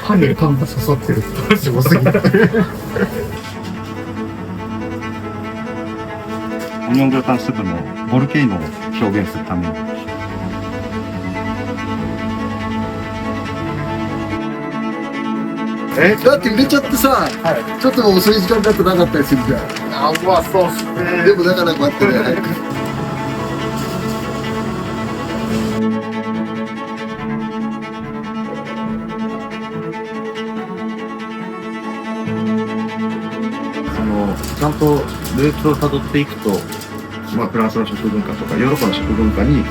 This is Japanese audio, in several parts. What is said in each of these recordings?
歯に噛んだ刺さってるってすごすぎる。オニオングラタンスープのボルケーノを表現するために。だって入れちゃってさ、ちょっと遅い時間だとなかったりするじゃん。うまそうっすね。でもだからこうやってね。ちゃんとルーツをたどっていくと、フランスの食文化とかヨーロッパの食文化に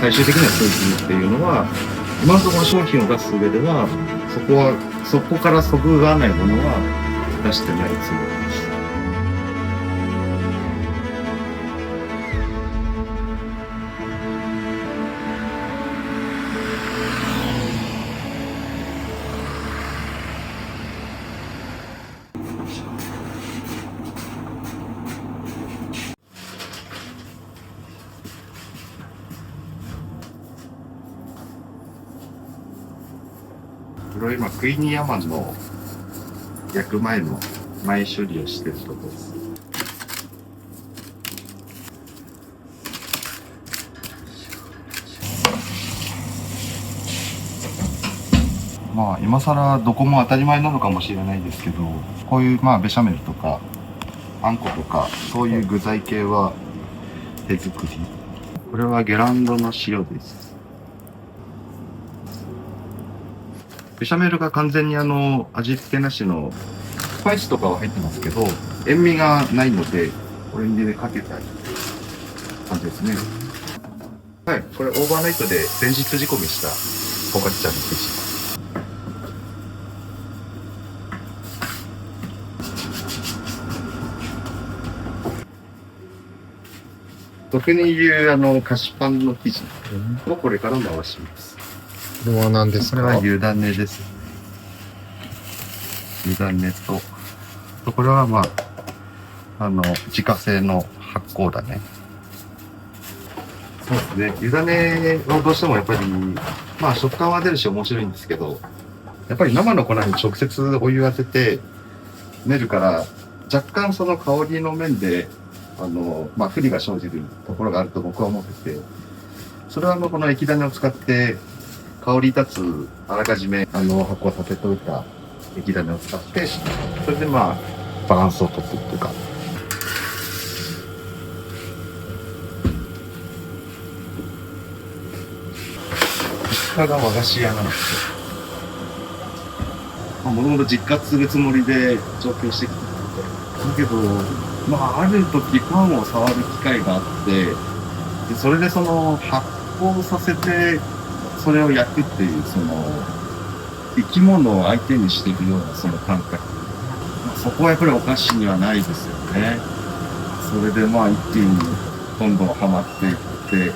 最終的には通じるっていうのは、今のところ商品を出す上では、そこからそぐわないものは出してないつもりです。これは今クイニーアマンの焼く前の前処理をしてるところです。今更どこも当たり前なのかもしれないですけど、こういうベシャメルとかあんことかそういう具材系は手作り。これはゲランドの塩です。ベシャメルが完全に味付けなしのスパイスとかは入ってますけど、塩味がないので、これにかけたい感じですね。はい、これオーバーナイトで前日仕込みしたフォカッチャの生地。俗に言う菓子パンの生地をこれから回します。これは何ですか？これは湯種です。湯種と、これは自家製の発酵だね。そうですね。湯種はどうしてもやっぱり、食感は出るし面白いんですけど、やっぱり生の粉に直接お湯当てて練るから、若干その香りの面で、不利が生じるところがあると僕は思ってて、それはこの液種を使って、香り立つ、あらかじめ発酵させておいた液種を使って、それでバランスをとっていくというか。こちらが和菓子屋なんですよ。もともと実家継ぐつもりで上京してきたので、だけど、ある時パンを触る機会があって、でそれでその発酵させて、それを焼くっていう、生き物を相手にしていくようなその感覚。そこはやっぱりお菓子にはないですよね。それで一気にどんどんハマっていって、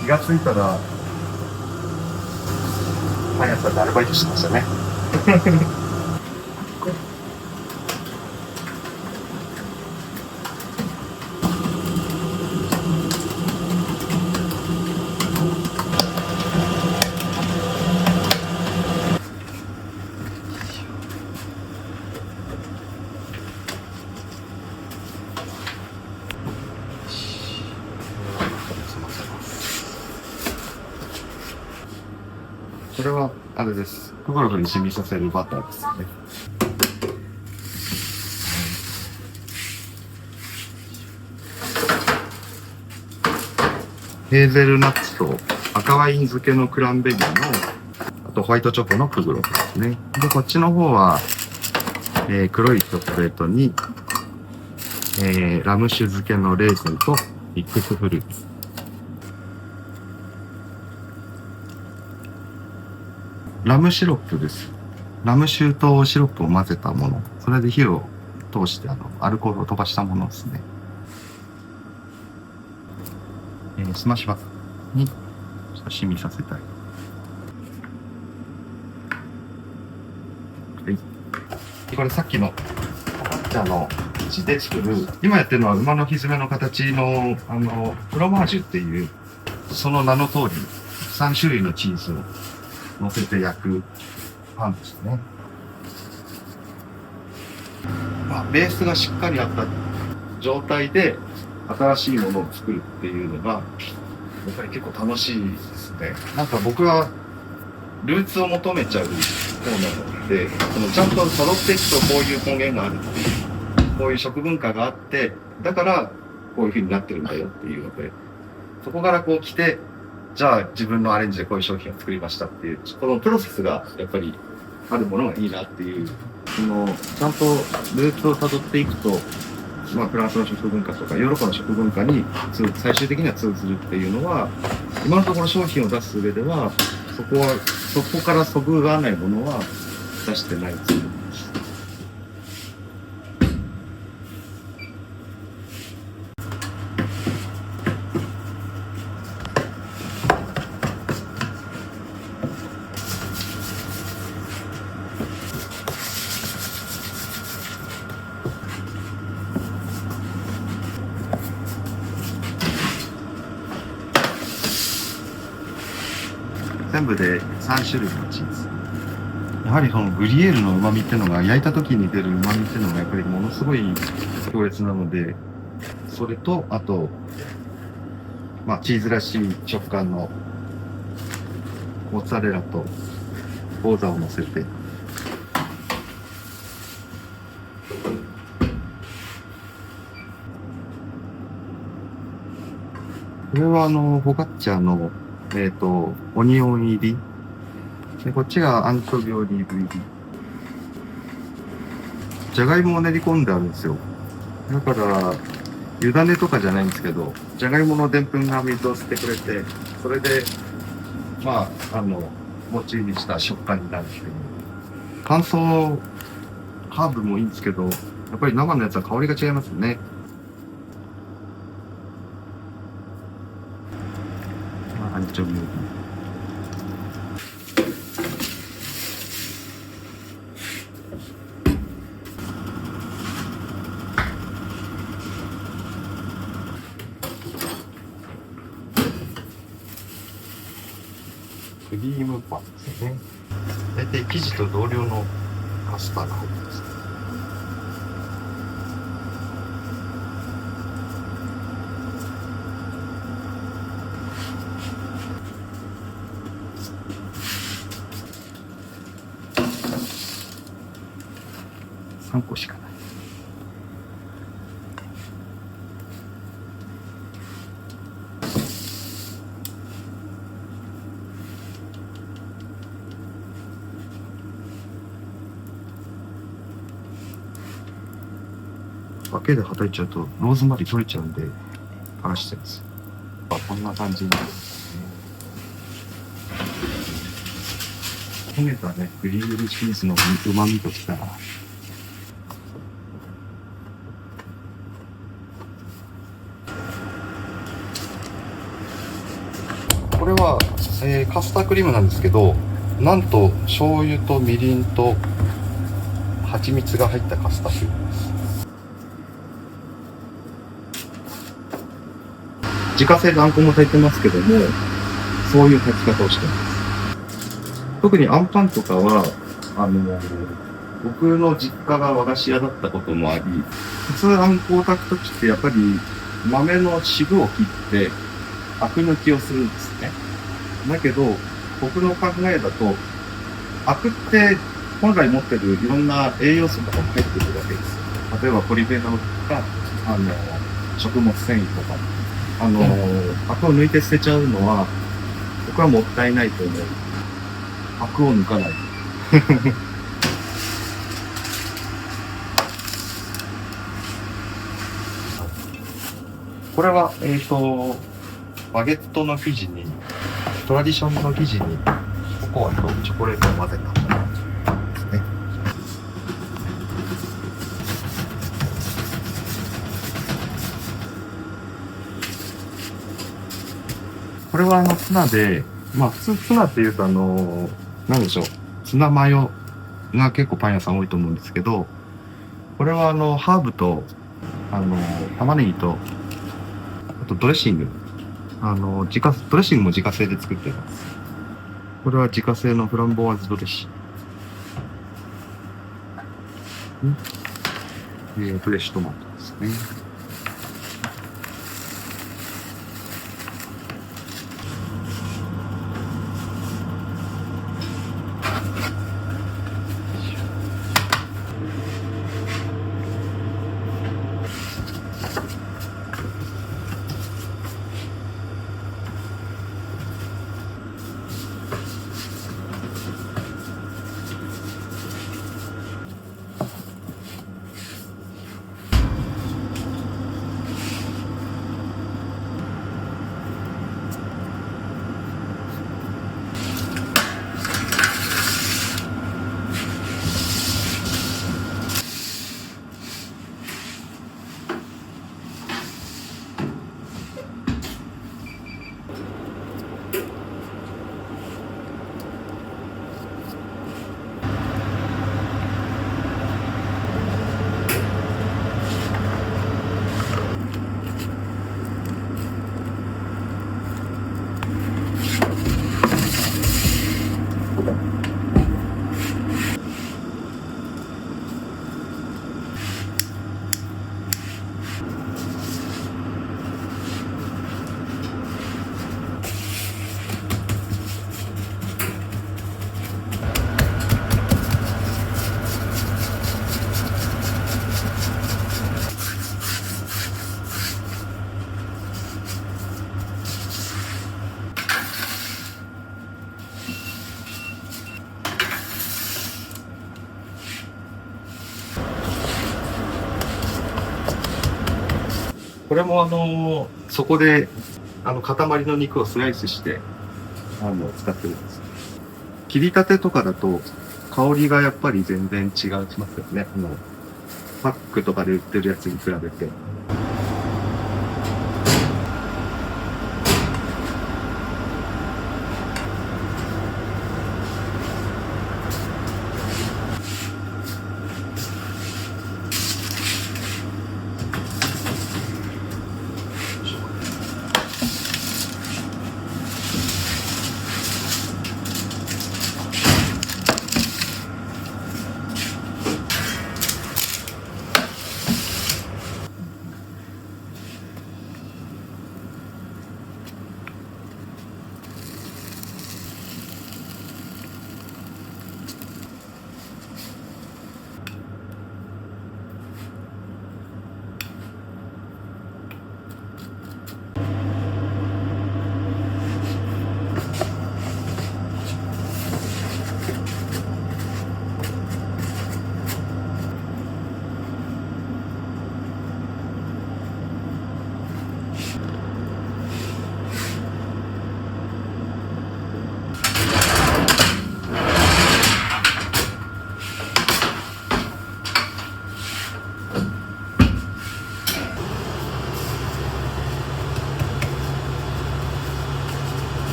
気がついたら、パン屋さんでアルバイトしてましたね。これはあれです。ふぐろふに染みさせるバターですね。ヘーゼルナッツと赤ワイン漬けのクランベリーの、あとホワイトチョコのふぐろふですね。で、こっちの方は、黒いチョコレートに、ラム酒漬けのレーズンとミックスフルーツ。ラムシロップです。ラム酒とシロップを混ぜたもの。それで火を通してアルコールを飛ばしたものですね。スマッシュバットにちょっと染みさせたい。はい。これさっきの抹茶の生地で作る、今やってるのは馬のひづめの形のフロマージュっていう、その名の通り3種類のチーズを乗せて焼くパンですね。まあ、ベースがしっかりあった状態で新しいものを作るっていうのが、やっぱり結構楽しいですね。なんか僕はルーツを求めちゃう方なので、ちゃんと辿っていくとこういう根源があるっていう、こういう食文化があって、だからこういう風になってるんだよっていうので、そこからこう来て、じゃあ自分のアレンジでこういう商品を作りましたっていう、このプロセスがやっぱりあるものがいいなっていう、ちゃんとルーツを辿っていくと、まあフランスの食文化とかヨーロッパの食文化に最終的には通ずるっていうのは、今のところ商品を出す上では、そこからそぐわないものは出してないつもりです。全部で3種類のチーズ。やはりそのグリエールの旨味っていうのが、焼いた時に出る旨味っていうのがやっぱりものすごい強烈なので、それと、あと、まあチーズらしい食感のモッツァレラとゴーザを乗せて、これはフォカッチャのオニオン入り。で、こっちがアンチョビオリーブ入り。じゃがいもを練り込んであるんですよ。だから、湯種とかじゃないんですけど、じゃがいものでんぷんが水を吸ってくれて、それで、まあ、もっちりにした食感になるっていう。乾燥ハーブもいいんですけど、やっぱり生のやつは香りが違いますよね。アンチョビオリーブ。クリームパンですね。大体生地と同量のカスターが入ってます。3個しかない。手で叩いちゃうとローズマリー取れちゃうんで剥がしてます。こんな感じになりますね。焦げたねグリルチーズの旨味ときたら、これは、カスタードクリームなんですけど、なんと醤油とみりんと蜂蜜が入ったカスタードクリームです。自家製であんこも炊いてますけども、そういう炊き方をしてます。特にあんパンとかは、僕の実家が和菓子屋だったこともあり、普通あんこを炊くときってやっぱり豆の渋を切ってアク抜きをするんですね。だけど、僕の考えだと、アクって本来持ってるいろんな栄養素とかも入ってくるわけです。例えばポリフェノールとか、食物繊維とか。アクを抜いて捨てちゃうのは、僕はもったいないと思う。アクを抜かない。これは、バゲットの生地に、トラディションの生地に、ココアとチョコレートを混ぜたものですね。これはツナで、まあ普通ツナっていうとなんでしょう、ツナマヨが結構パン屋さん多いと思うんですけど、これはハーブと、玉ねぎと、あとドレッシング。ドレッシングも自家製で作っています。これは自家製のフランボワーズドレッシング。フレッシュトマトですね。これもそこで塊の肉をスライスして使ってるんです。切りたてとかだと香りがやっぱり全然違いますよね。パックとかで売ってるやつに比べて。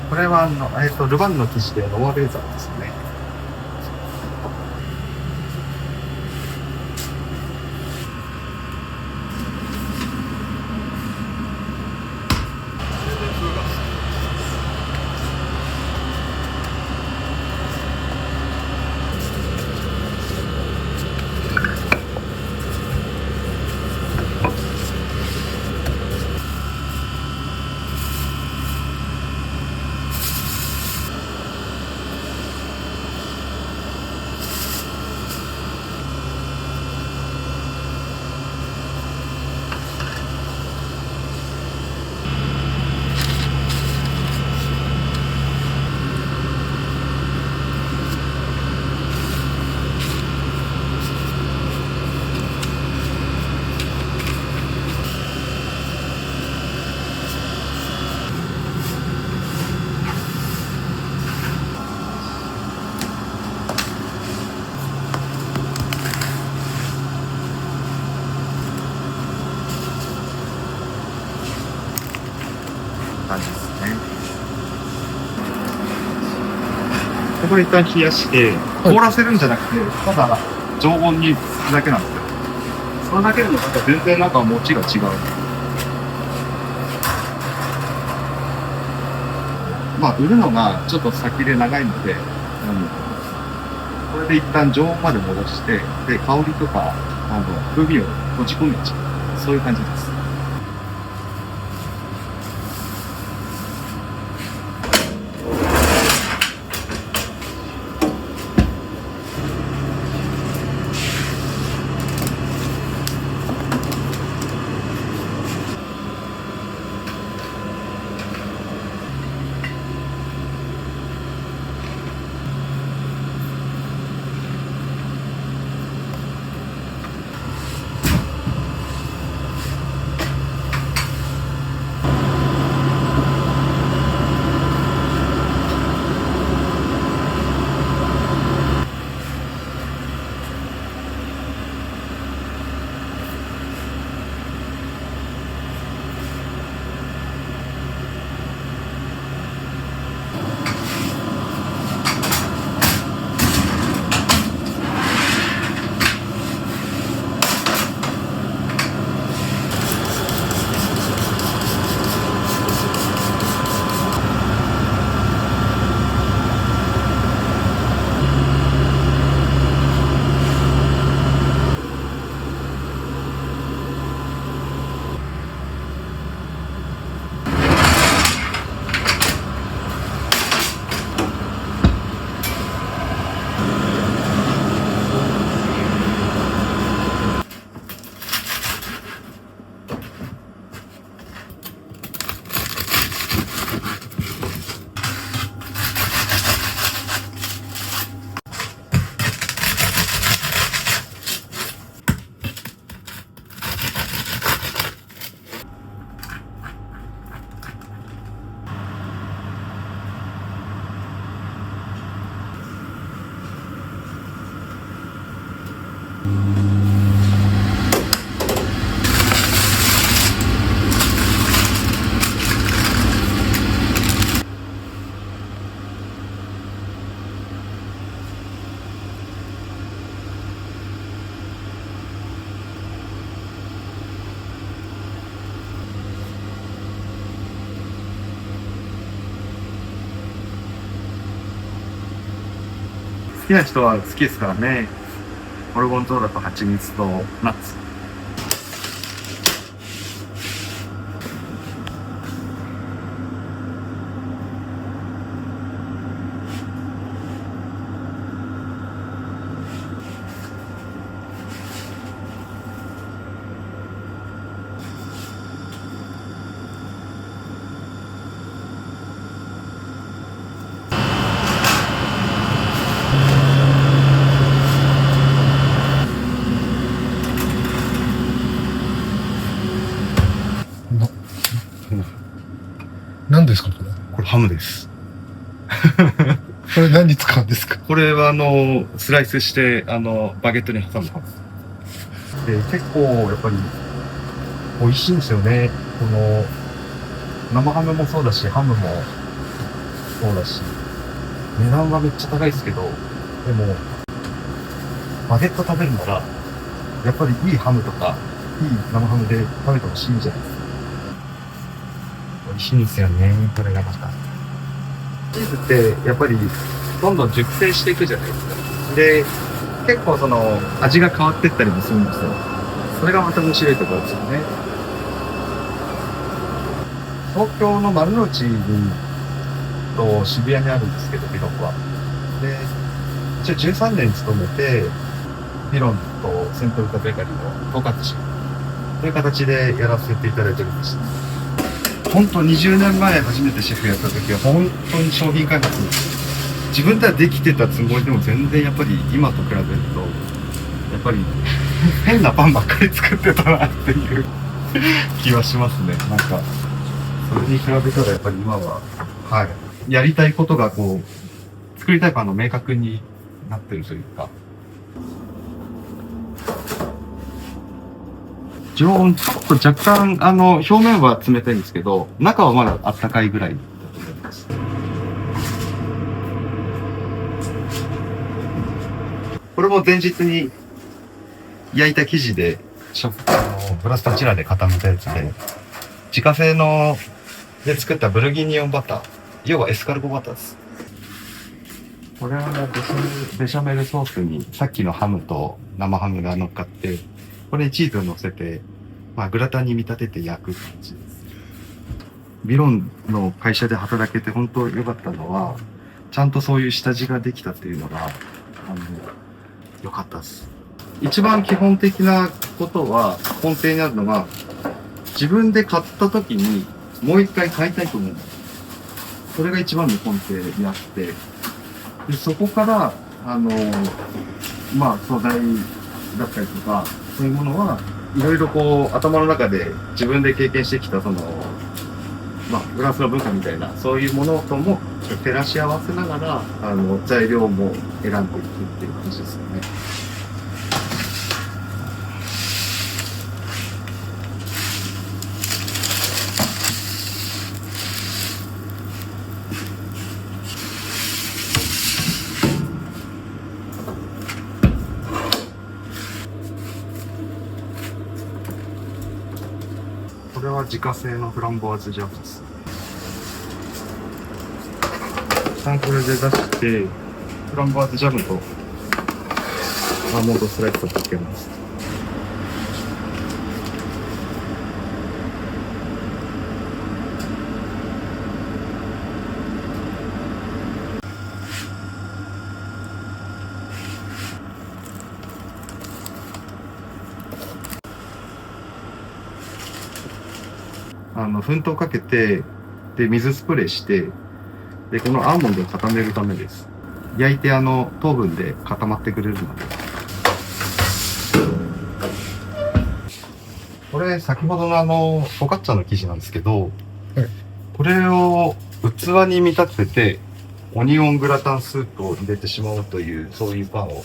これはルバンの生地でノアレーザーですね。感じですね。これ一旦冷やして、凍らせるんじゃなくて、ただ常温にするだけなんですよ。それだけでもなんか全然なんか持ちが違う。まあ、売るのがちょっと先で長いので、これで一旦常温まで戻して、で、香りとか、風味を閉じ込めちゃう。そういう感じです。好きな人は好きですからね。ゴルゴンゾーラと蜂蜜とナッツ。何ですかこれ？これハムです。これ何に使うんですか？これはスライスして、バゲットに挟むハム。で、結構やっぱり美味しいんですよね。生ハムもそうだし、ハムもそうだし、値段はめっちゃ高いですけど、でも、バゲット食べるなら、やっぱりいいハムとか、いい生ハムで食べてほしいじゃないですか。美味しいんですよね、これがまた。チーズってやっぱりどんどん熟成していくじゃないですか。で、結構味が変わってったりもするんですよ。それがまた面白いところですよね。東京の丸の内と渋谷にあるんですけど、ビロンは。で、一応13年勤めて、ビロンとセントルタベーカリーの統括者という形でやらせていただいてるんです。本当20年前初めてシェフやった時は本当に商品開発自分ではできてたつもりでも全然やっぱり今と比べるとやっぱり変なパンばっかり作ってたなっていう気はしますね。なんかそれに比べたらやっぱり今ははいやりたいことが作りたいパンの明確になってるというか。常温ちょっと若干表面は冷たいんですけど中はまだあったかいぐらいだと思います。これも前日に焼いた生地でブラスタチラで固めたやつで、自家製ので作ったブルギニオンバター。要はエスカルゴバターです。これはベシャメルソースにさっきのハムと生ハムが乗っかって、これにチーズを乗せて、まあ、グラタンに見立てて焼く感じです。ビロンの会社で働けて本当良かったのは、ちゃんとそういう下地ができたっていうのが、良かったです。一番基本的なことは、根底にあるのが、自分で買った時にもう一回買いたいと思う。それが一番の根底にあって、でそこから、まあ、素材だったりとか、そういうものは、いろいろこう、頭の中で自分で経験してきた、まあ、フランスの文化みたいな、そういうものとも照らし合わせながら、材料も選んでいくっていう感じですよね。これは自家製のフランボワーズジャムです。一旦これで出して、フランボワーズジャムとアーモンドスライスをかけます。粉糖かけて、で、水スプレーして、で、このアーモンドを固めるためです。焼いて糖分で固まってくれるので。これ、先ほどのフォカッチャの生地なんですけど、はい、これを器に見立てて、オニオングラタンスープを入れてしまおうという、そういうパンを。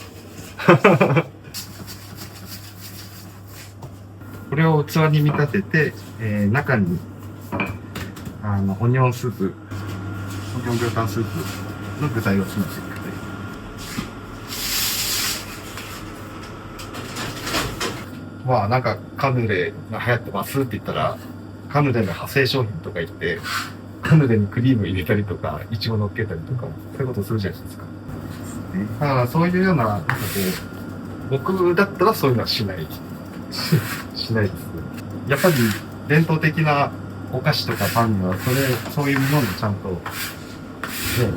これを器に見立てて、中にオニオンスープ、オニオングラタンスープの具材を詰めていくという。まあなんかカヌレが流行ってますって言ったら、カヌレの派生商品とか言って、カヌレにクリーム入れたりとか、イチゴ乗っけたりとか、そういうことするじゃないですか。だからそういうような、なんかこう、僕だったらそういうのはしない。しないですね。やっぱり伝統的なお菓子とかパンにはそういうものにちゃんと、ね、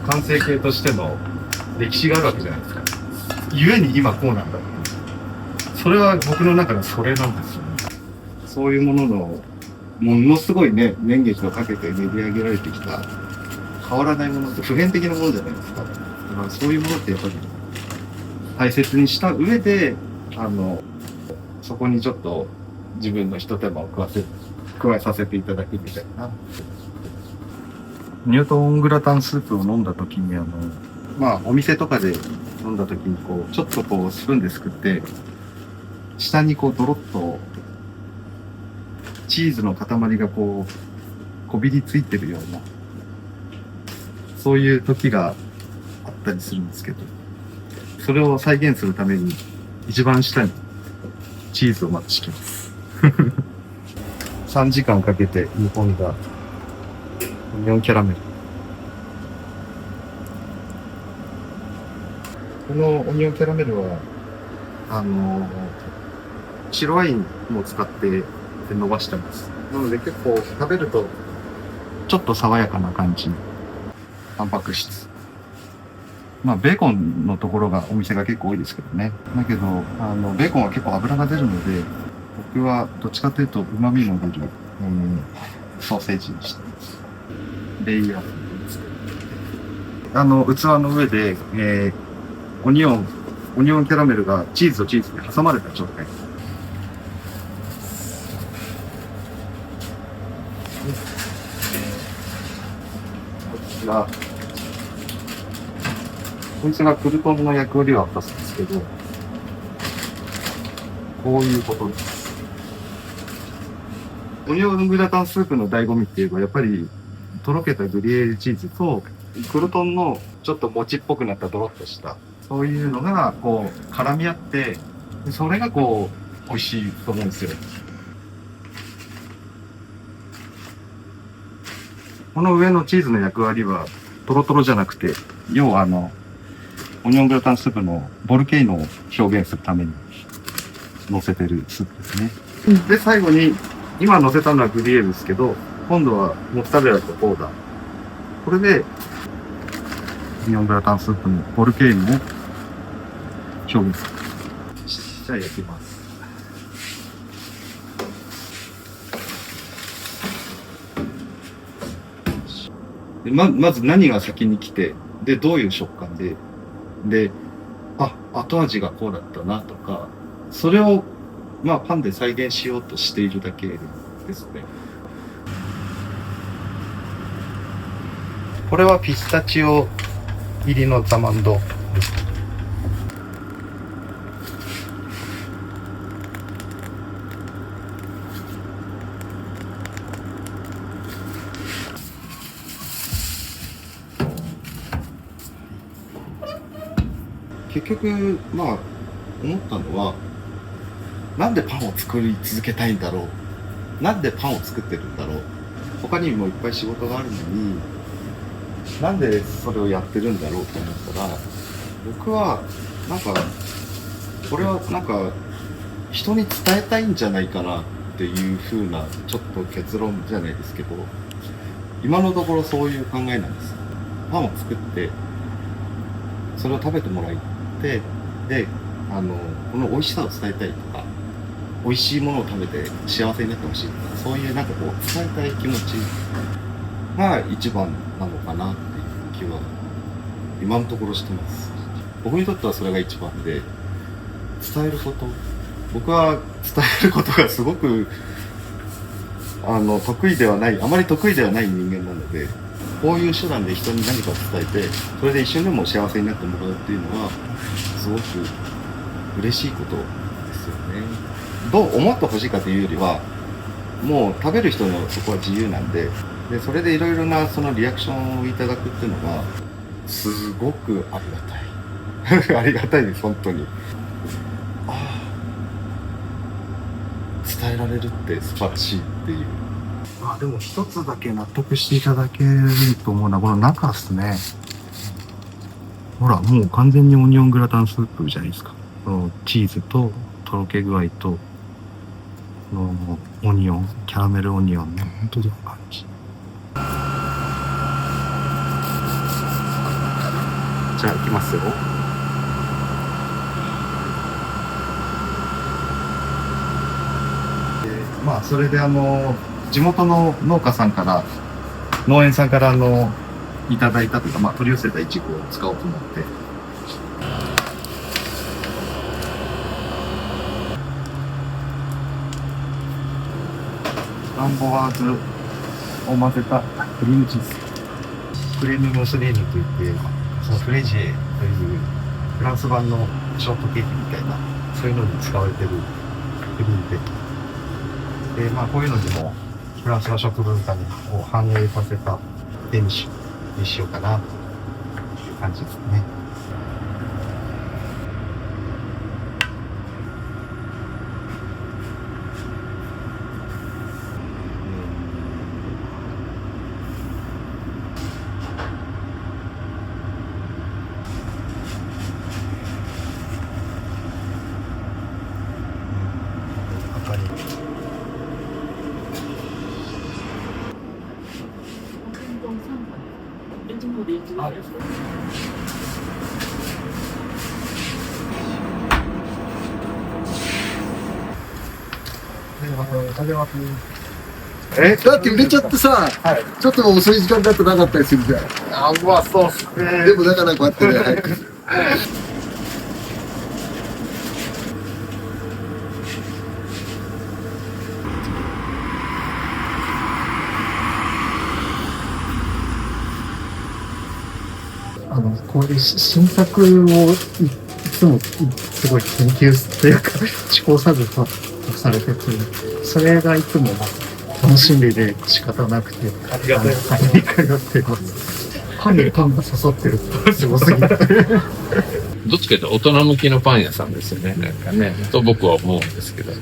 完成形としての歴史があるわけじゃないですか。故に今こうなんだっていう。それは僕の中のそれなんですよね。そういうものの、ものすごいね、年月をかけて練り上げられてきた、変わらないものって普遍的なものじゃないですか。だからそういうものってやっぱり大切にした上で、そこにちょっと自分の一手間を加えさせていただくみたいな。ニュートングラタンスープを飲んだ時にまあお店とかで飲んだ時にこうちょっとこうスプーンですくって下にこうドロッとチーズの塊がこうこびりついてるようなそういう時があったりするんですけど、それを再現するために一番下にチーズをまず敷きます。3時間かけて煮込んだオニオンキャラメル。このオニオンキャラメルは、白ワインも使って伸ばしてます。なので結構食べると、ちょっと爽やかな感じのタンパク質。まあ、ベーコンのところがお店が結構多いですけどね。だけど、ベーコンは結構油が出るので、僕はどっちかというと旨味の出る、ソーセージにしてます。レイヤーです。器の上で、オニオンキャラメルがチーズとチーズで挟まれた状態。こいつがクルトンの役割を果たすんですけど、こういうことです。オニオングラタンスープの醍醐味って言えば、やっぱり、とろけたグリエールチーズと、クルトンのちょっと餅っぽくなったドロッとした、そういうのが、こう、絡み合って、それがこう、美味しいと思うんですよ。この上のチーズの役割はトロトロじゃなくて、要はオニオングラタンスープのボルケーノを表現するために乗せてるスープですね。で、最後に、今乗せたのはグリエールですけど、今度はモッツァレラとゴーダ。これで、オニオングラタンスープのボルケーノを表現する。じゃあ焼きます。でまず何が先に来て、で、どういう食感で、後味がこうだったなとか、それを、パンで再現しようとしているだけですね。これはピスタチオ入りのザマンドです。結局、思ったのは、なんでパンを作り続けたいんだろう。なんでパンを作ってるんだろう。他にもいっぱい仕事があるのに、なんでそれをやってるんだろうと思ったら、僕は、これは人に伝えたいんじゃないかなっていう風な、ちょっと結論じゃないですけど、今のところそういう考えなんです。パンを作って、それを食べてもらい、で、この美味しさを伝えたいとか、美味しいものを食べて幸せになってほしいとか、そういう伝えたい気持ちが一番なのかなっていう気は、今のところしてます。僕にとってはそれが一番で、伝えること、僕は伝えることがすごく、得意ではない、あまり得意ではない人間なので、こういう手段で人に何かを伝えて、それで一瞬でも幸せになってもらうっていうのは、すごく嬉しいことですよね。どう思ってほしいかというよりは、もう食べる人のそこは自由なんで、それでいろいろなそのリアクションをいただくっていうのが、すごくありがたい。ありがたいです、本当に。伝えられるって素晴らしいっていう。でも一つだけ納得していただけると思うのは、この中ですね。ほら、もう完全にオニオングラタンスープじゃないですか。このチーズととろけ具合と、このオニオン、キャラメルオニオンね、本当に感じ。じゃあ、いきますよ。それで地元の農家さんから、農園さんからいただいたというか、取り寄せたイチゴを使おうと思って。フランボワーズを混ぜたクリームチーズ。クレームムスリーヌといって、そのフレジエというフランス版のショートケーキみたいな、そういうのに使われてるクリームで。こういうのにもフランスの食文化を反映させたデニッシュにしようかなという感じですね。だって売れちゃってさ、ちょっと遅い時間だってなかったりするじゃん。うまそうっすね。でもだからこうやってね、早く。こういう新作をいつもすごい研究というか試行錯誤されてて、それがいつも楽しみで仕方なくて、ありがたいです。理解がってます。パンにパンが刺さってるってすごすぎて。どっちかというと大人向きのパン屋さんですよね。なんかね、と僕は思うんですけど。